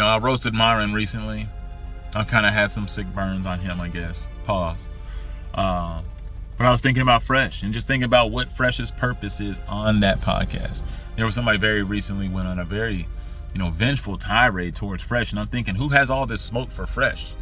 I roasted Myron recently. I kind of had some sick burns on him, I guess. Pause. But I was thinking about Fresh and just thinking about what Fresh's purpose is on that podcast. There was somebody very recently went on a very, vengeful tirade towards Fresh, and I'm thinking, who has all this smoke for Fresh?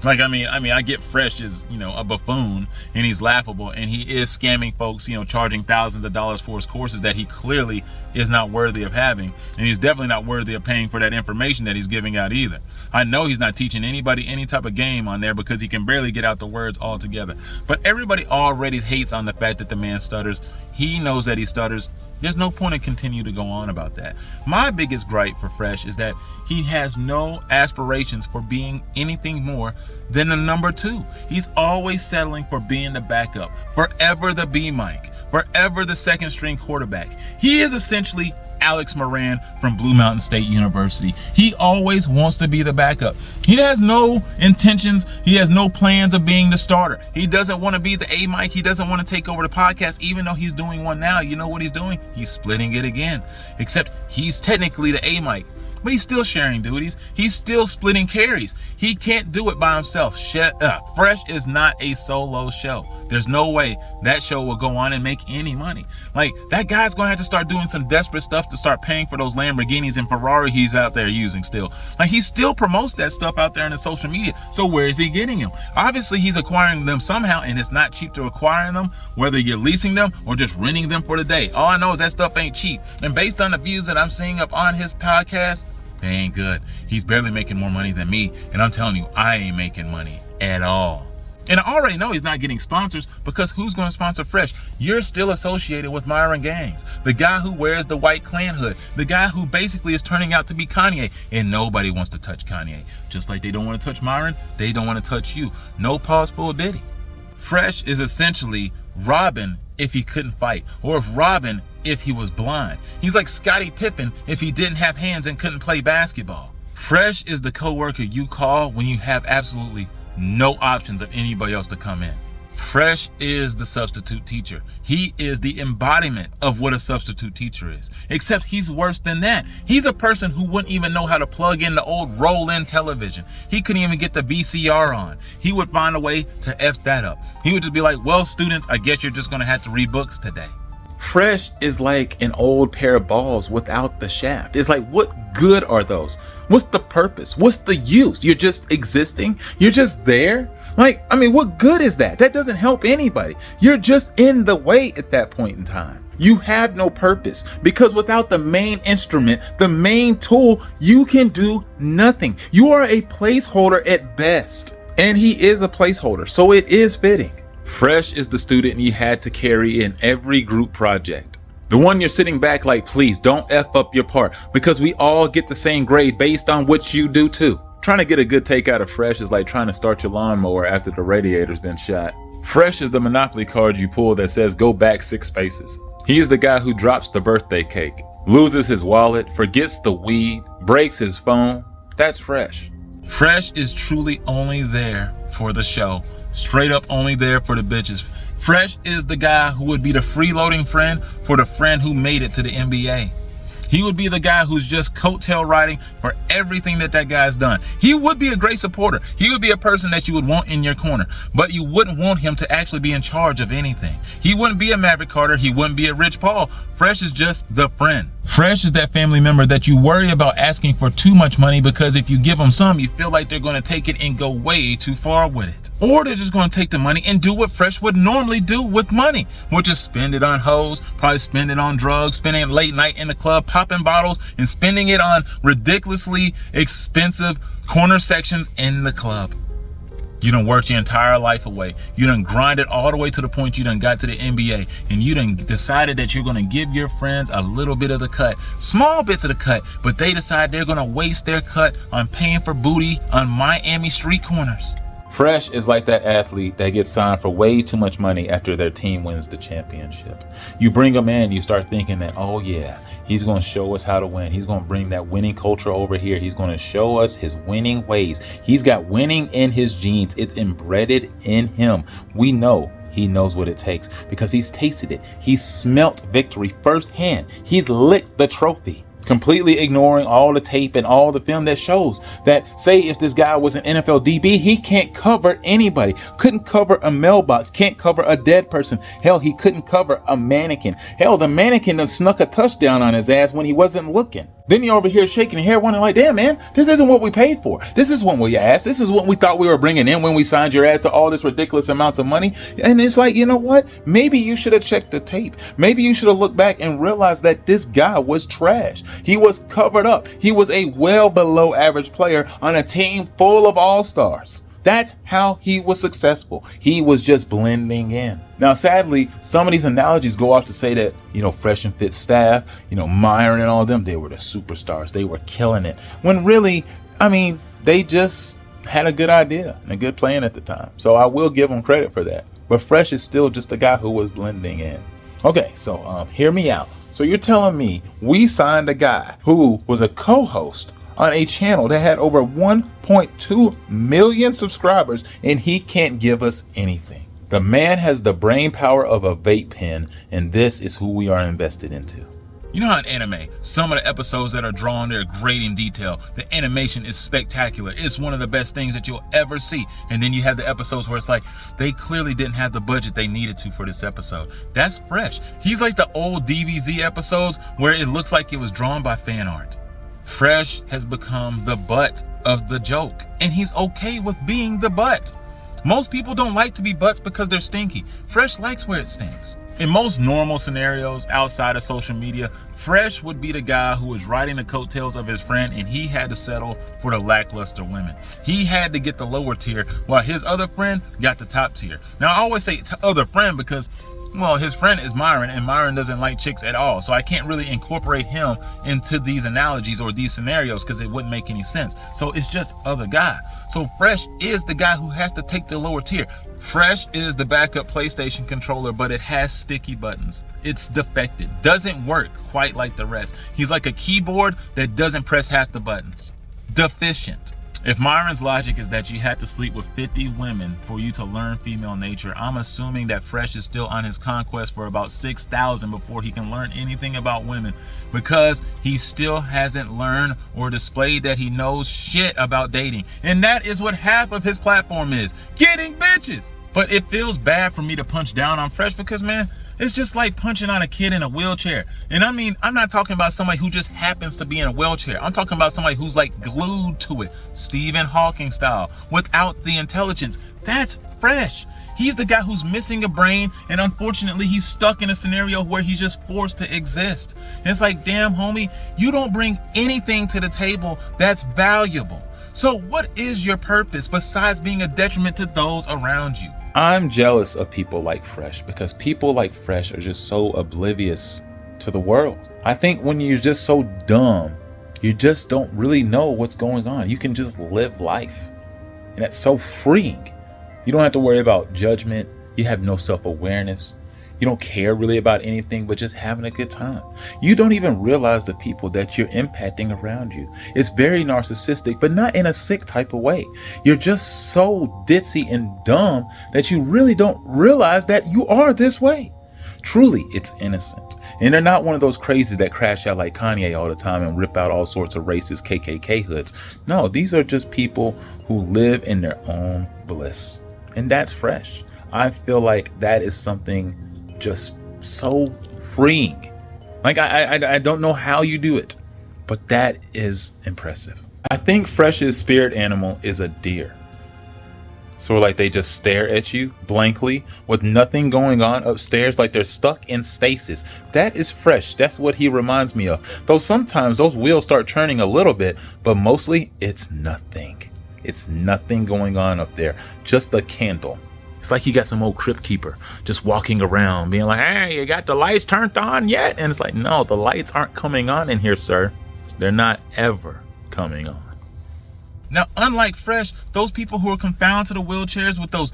Like, I get Fresh is, a buffoon, and he's laughable, and he is scamming folks, charging thousands of dollars for his courses that he clearly is not worthy of having, and he's definitely not worthy of paying for that information that he's giving out either. I know he's not teaching anybody any type of game on there because he can barely get out the words altogether. But everybody already hates on the fact that the man stutters. He knows that he stutters. There's no point in continue to go on about that. My biggest gripe for Fresh is that he has no aspirations for being anything more than a number 2. He's always settling for being the backup, forever the B mic, forever the second string quarterback. He is essentially Alex Moran from Blue Mountain State University. He always wants to be the backup. He has no intentions. He has no plans of being the starter. He doesn't want to be the A mic. He doesn't want to take over the podcast, even though he's doing one now. You know what he's doing? He's splitting it again. Except he's technically the A mic, but he's still sharing duties. He's still splitting carries. He can't do it by himself. Shut up. Fresh is not a solo show. There's no way that show will go on and make any money. Like, that guy's going to have to start doing some desperate stuff to start paying for those Lamborghinis and Ferrari he's out there using still. Like, he still promotes that stuff out there in the social media. So where is he getting them? Obviously, he's acquiring them somehow, and it's not cheap to acquire them, whether you're leasing them or just renting them for the day. All I know is that stuff ain't cheap. And based on the views that I'm seeing up on his podcast, they ain't good. He's barely making more money than me, and I'm telling you, I ain't making money at all. And I already know he's not getting sponsors, because who's going to sponsor Fresh? You're still associated with Myron Gangs, the guy who wears the white Klan hood, the guy who basically is turning out to be Kanye, and nobody wants to touch Kanye. Just like they don't want to touch Myron, they don't want to touch you. No pause for Diddy. Fresh is essentially Robin if he couldn't fight, or if Robin if he was blind. He's like Scottie Pippen if he didn't have hands and couldn't play basketball. Fresh is the coworker you call when you have absolutely no options of anybody else to come in. Fresh is the substitute teacher. He is the embodiment of what a substitute teacher is. Except he's worse than that. He's a person who wouldn't even know how to plug in the old roll-in television. He couldn't even get the VCR on. He would find a way to F that up. He would just be like, well, students, I guess you're just going to have to read books today. Fresh is like an old pair of balls without the shaft. It's like, what good are those? What's the purpose? What's the use? You're just existing? You're just there? Like, what good is that? That doesn't help anybody. You're just in the way at that point in time. You have no purpose, because without the main instrument, the main tool, you can do nothing. You are a placeholder at best. And he is a placeholder, so it is fitting. Fresh is the student you had to carry in every group project. The one you're sitting back like, please don't F up your part, because we all get the same grade based on what you do too. Trying to get a good take out of Fresh is like trying to start your lawnmower after the radiator's been shot. Fresh is the Monopoly card you pull that says go back 6 spaces. He's the guy who drops the birthday cake, loses his wallet, forgets the weed, breaks his phone. That's Fresh. Fresh is truly only there for the show. Straight up only there for the bitches. Fresh is the guy who would be the freeloading friend for the friend who made it to the NBA. He would be the guy who's just coattail riding for everything that guy's done. He would be a great supporter. He would be a person that you would want in your corner, but you wouldn't want him to actually be in charge of anything. He wouldn't be a Maverick Carter. He wouldn't be a Rich Paul. Fresh is just the friend. Fresh is that family member that you worry about asking for too much money, because if you give them some, you feel like they're going to take it and go way too far with it. Or they're just going to take the money and do what Fresh would normally do with money, which is spend it on hoes, probably spend it on drugs, spending it late night in the club, popping bottles, and spending it on ridiculously expensive corner sections in the club. You done worked your entire life away. You done grinded all the way to the point you done got to the NBA, and you done decided that you're going to give your friends a little bit of the cut, small bits of the cut, but they decide they're going to waste their cut on paying for booty on Miami street corners. Fresh is like that athlete that gets signed for way too much money after their team wins the championship. You bring him in, you start thinking that, oh yeah, he's going to show us how to win. He's going to bring that winning culture over here. He's going to show us his winning ways. He's got winning in his genes. It's embedded in him. We know he knows what it takes because he's tasted it. He's smelt victory firsthand. He's licked the trophy. completely ignoring all the tape and all the film that shows that, say if this guy was an NFL DB, he can't cover anybody, couldn't cover a mailbox, can't cover a dead person. Hell, he couldn't cover a mannequin. Hell, the mannequin done snuck a touchdown on his ass when he wasn't looking. Then you're over here shaking your head wondering like, damn man, this isn't what we paid for. This is what we asked. This is what we thought we were bringing in when we signed your ass to all this ridiculous amounts of money. And it's like, you know what? Maybe you should have checked the tape. Maybe you should have looked back and realized that this guy was trash. He was covered up. He was a well below average player on a team full of all-stars. That's how he was successful. He was just blending in. Now, sadly, some of these analogies go off to say that, Fresh and Fit staff, Myron and all of them, they were the superstars. They were killing it. When really, they just had a good idea and a good plan at the time. So I will give them credit for that. But Fresh is still just a guy who was blending in. Okay, so hear me out. So you're telling me we signed a guy who was a co-host on a channel that had over 1.2 million subscribers, and he can't give us anything. The man has the brain power of a vape pen, and this is who we are invested into. You know how in anime, some of the episodes that are drawn, they're great in detail. The animation is spectacular. It's one of the best things that you'll ever see. And then you have the episodes where it's like, they clearly didn't have the budget they needed to for this episode. That's Fresh. He's like the old DBZ episodes where it looks like it was drawn by fan art. Fresh has become the butt of the joke, and he's okay with being the butt. Most people don't like to be butts because they're stinky. Fresh likes where it stinks. In most normal scenarios outside of social media, Fresh would be the guy who was riding the coattails of his friend, and he had to settle for the lackluster women. He had to get the lower tier while his other friend got the top tier. Now, I always say other friend because, well, his friend is Myron, and Myron doesn't like chicks at all. So I can't really incorporate him into these analogies or these scenarios because it wouldn't make any sense. So it's just other guy. So Fresh is the guy who has to take the lower tier. Fresh is the backup PlayStation controller, but it has sticky buttons. It's defective. Doesn't work quite like the rest. He's like a keyboard that doesn't press half the buttons. Deficient. If Myron's logic is that you had to sleep with 50 women for you to learn female nature, I'm assuming that Fresh is still on his conquest for about 6,000 before he can learn anything about women, because he still hasn't learned or displayed that he knows shit about dating. And that is what half of his platform is, getting bitches. But it feels bad for me to punch down on Fresh because, man, it's just like punching on a kid in a wheelchair. And I'm not talking about somebody who just happens to be in a wheelchair. I'm talking about somebody who's like glued to it, Stephen Hawking style, without the intelligence. That's Fresh. He's the guy who's missing a brain, and unfortunately he's stuck in a scenario where he's just forced to exist. And it's like, damn homie, you don't bring anything to the table that's valuable. So what is your purpose besides being a detriment to those around you? I'm jealous of people like Fresh because people like Fresh are just so oblivious to the world. I think when you're just so dumb, you just don't really know what's going on. You can just live life. And that's so freeing. You don't have to worry about judgment. You have no self-awareness. You don't care really about anything but just having a good time. You don't even realize the people that you're impacting around you. It's very narcissistic, but not in a sick type of way. You're just so ditzy and dumb that you really don't realize that you are this way. Truly, it's innocent. And they're not one of those crazies that crash out like Kanye all the time and rip out all sorts of racist KKK hoods. No, these are just people who live in their own bliss. And that's Fresh. I feel like that is something just so freeing. Like I don't know how you do it, but that is impressive. I think Fresh's spirit animal is a deer. So like they just stare at you blankly with nothing going on upstairs, like they're stuck in stasis. That is Fresh. That's what he reminds me of. Though sometimes those wheels start turning a little bit, but mostly it's nothing. It's nothing going on up there. Just a candle. It's like you got some old crypt keeper just walking around being like, hey, you got the lights turned on yet? And it's like, no, the lights aren't coming on in here, sir. They're not ever coming on. Now, unlike Fresh, those people who are confined to the wheelchairs with those,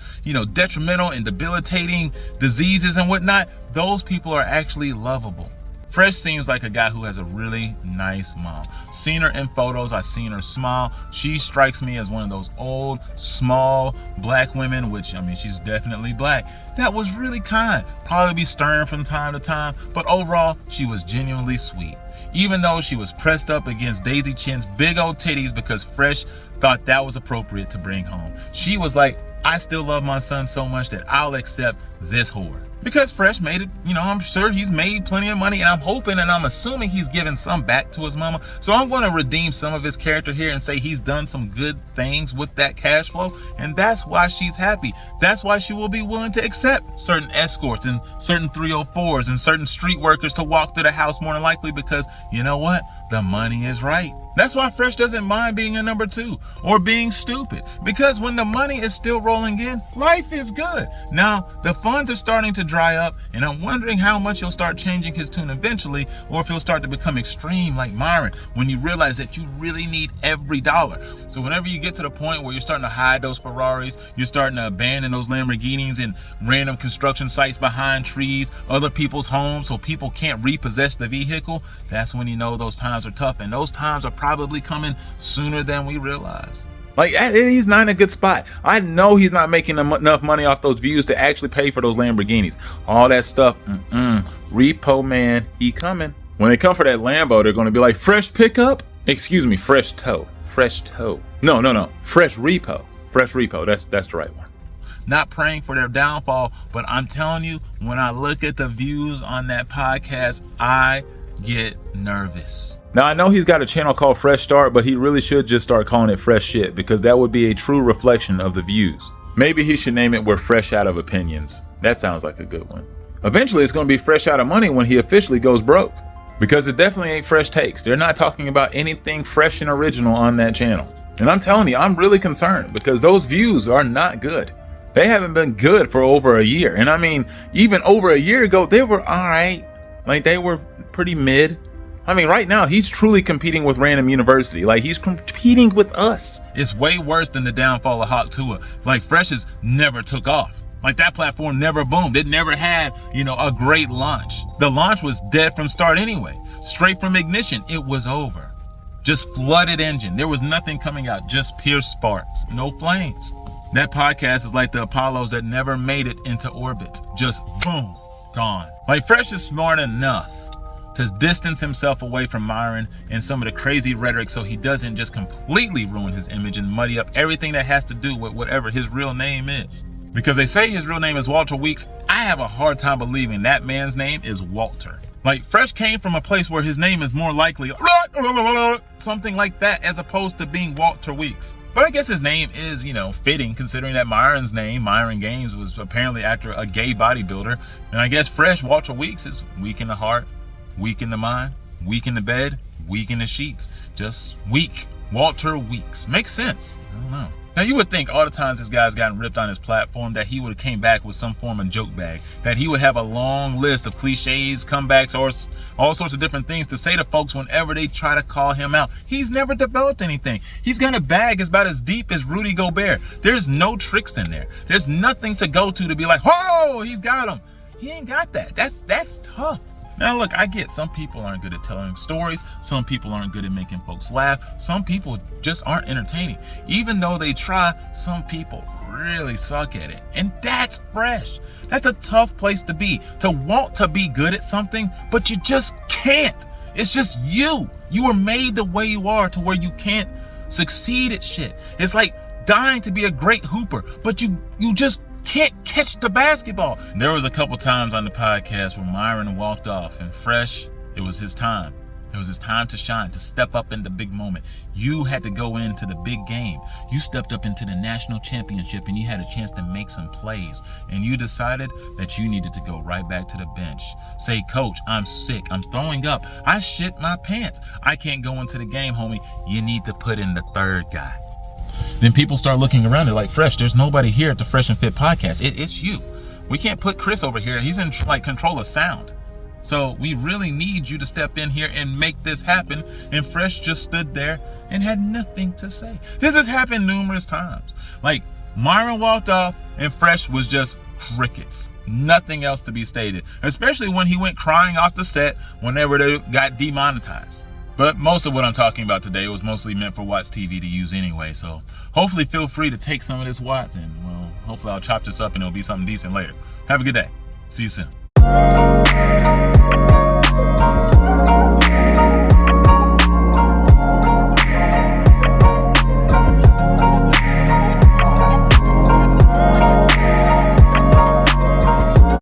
detrimental and debilitating diseases and whatnot, those people are actually lovable. Fresh seems like a guy who has a really nice mom. Seen her in photos, I've seen her smile. She strikes me as one of those old, small black women, which, I mean, she's definitely black, that was really kind. Probably be stern from time to time, but overall, she was genuinely sweet. Even though she was pressed up against Daisy Chin's big old titties because Fresh thought that was appropriate to bring home. She was like, I still love my son so much that I'll accept this whore. Because Fresh made it, you know, I'm sure he's made plenty of money, and I'm hoping and I'm assuming he's given some back to his mama. So I'm going to redeem some of his character here and say he's done some good things with that cash flow, and that's why she's happy. That's why she will be willing to accept certain escorts and certain 304s and certain street workers to walk through the house more than likely, because you know what? The money is right. That's why Fresh doesn't mind being a number 2 or being stupid, because when the money is still rolling in, life is good. Now, the funds are starting to dry up, and I'm wondering how much he'll start changing his tune eventually, or if he'll start to become extreme like Myron when you realize that you really need every dollar. So whenever you get to the point where you're starting to hide those Ferraris, you're starting to abandon those Lamborghinis in random construction sites behind trees, other people's homes, so people can't repossess the vehicle, that's when you know those times are tough, and those times are probably coming sooner than we realize. Like, he's not in a good spot. I know he's not making enough money off those views to actually pay for those Lamborghinis. All that stuff, repo man, he coming. When they come for that Lambo, they're going to be like, fresh pickup? Excuse me, fresh tow. Fresh tow. No. Fresh repo. Fresh repo. That's the right one. Not praying for their downfall, but I'm telling you, when I look at the views on that podcast, I get nervous. Now, I know he's got a channel called Fresh Start, but he really should just start calling it Fresh Shit, because that would be a true reflection of the views. Maybe he should name it We're Fresh Out of Opinions. That sounds like a good one. Eventually, it's going to be Fresh Out of Money when he officially goes broke, because it definitely ain't fresh takes. They're not talking about anything fresh and original on that channel. And I'm telling you, I'm really concerned, because those views are not good. They haven't been good for over a year. And I mean, even over a year ago, they were all right. Like, they were pretty mid. I mean, right now, he's truly competing with Random University. Like, he's competing with us. It's way worse than the downfall of Hawk Tua. Like, Fresh's never took off. Like, that platform never boomed. It never had, a great launch. The launch was dead from start anyway. Straight from ignition, it was over. Just flooded engine. There was nothing coming out, just pure sparks, no flames. That podcast is like the Apollos that never made it into orbit. Just boom, gone. Like, Fresh is smart enough to distance himself away from Myron and some of the crazy rhetoric so he doesn't just completely ruin his image and muddy up everything that has to do with whatever his real name is. Because they say his real name is Walter Weeks, I have a hard time believing that man's name is Walter. Like, Fresh came from a place where his name is more likely something like that, as opposed to being Walter Weeks. But I guess his name is, fitting, considering that Myron's name, Myron Gaines, was apparently after a gay bodybuilder. And I guess Fresh, Walter Weeks, is weak in the heart, weak in the mind, weak in the bed, weak in the sheets. Just weak. Walter Weeks. Makes sense. I don't know. Now, you would think all the times this guy's gotten ripped on his platform that he would have came back with some form of joke bag, that he would have a long list of cliches, comebacks, or all sorts of different things to say to folks whenever they try to call him out. He's never developed anything. He's got a bag that's about as deep as Rudy Gobert. There's no tricks in there. There's nothing to go to be like, oh, he's got him. He ain't got that. That's tough. Now, look, I get some people aren't good at telling stories. Some people aren't good at making folks laugh. Some people just aren't entertaining. Even though they try, some people really suck at it. And that's Fresh. That's a tough place to be. To want to be good at something, but you just can't. It's just you. You were made the way you are to where you can't succeed at shit. It's like dying to be a great hooper, but you just can't catch the basketball. There was a couple times on the podcast where Myron walked off, and Fresh, it was his time. It was his time to shine, to step up in the big moment. You had to go into the big game. You stepped up into the national championship, and you had a chance to make some plays. And you decided that you needed to go right back to the bench. Say, coach, I'm sick. I'm throwing up. I shit my pants. I can't go into the game, homie. You need to put in the third guy. Then people start looking around. They're like, Fresh, there's nobody here at the Fresh and Fit podcast. It's you. We can't put Chris over here. He's in control of sound. So we really need you to step in here and make this happen. And Fresh just stood there and had nothing to say. This has happened numerous times. Like, Myron walked off and Fresh was just Crickets. Nothing else to be stated, especially when he went crying off the set whenever they got demonetized. But most of what I'm talking about today was mostly meant for Watts TV to use anyway, so hopefully feel free to take some of this Watts, and well, hopefully I'll chop this up and it'll be something decent later. Have a good day. See you soon.